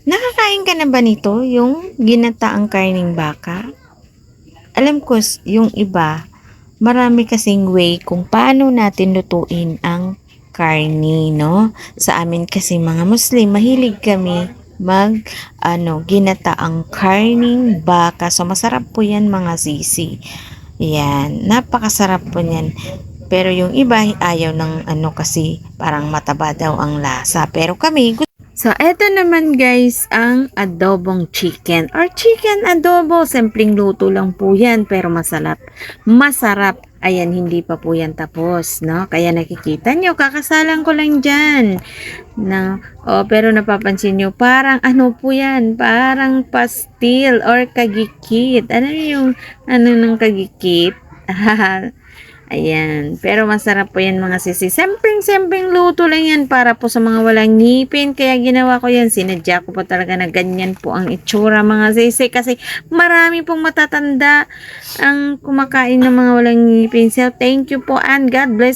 Nakakain ka na ba nito, yung ginataang karning baka? Alam ko yung iba, marami kasing way kung paano natin lutuin ang karni, no? Sa amin kasi mga Muslim, mahilig kami ginataang karning baka. So masarap po yan mga sisi. Yan, napakasarap po niyan. Pero yung iba ayaw ng kasi parang mataba daw ang lasa. Pero kami, so, eto naman guys, ang adobong chicken or chicken adobo. Simpleng luto lang po yan, pero masarap. Masarap. Ayan, hindi pa po yan tapos, no? Kaya nakikita nyo, kakasalan ko lang dyan. No? Pero napapansin nyo, parang ano po yan? Parang pastil or kagikit. Ano yung ng kagikit? Ayan. Pero masarap po yan mga sisi. Semping luto lang yan para po sa mga walang ngipin. Kaya ginawa ko yan. Sinadya ko po talaga na ganyan po ang itsura mga sisi. Kasi marami pong matatanda ang kumakain ng mga walang ngipin. So, thank you po and God bless.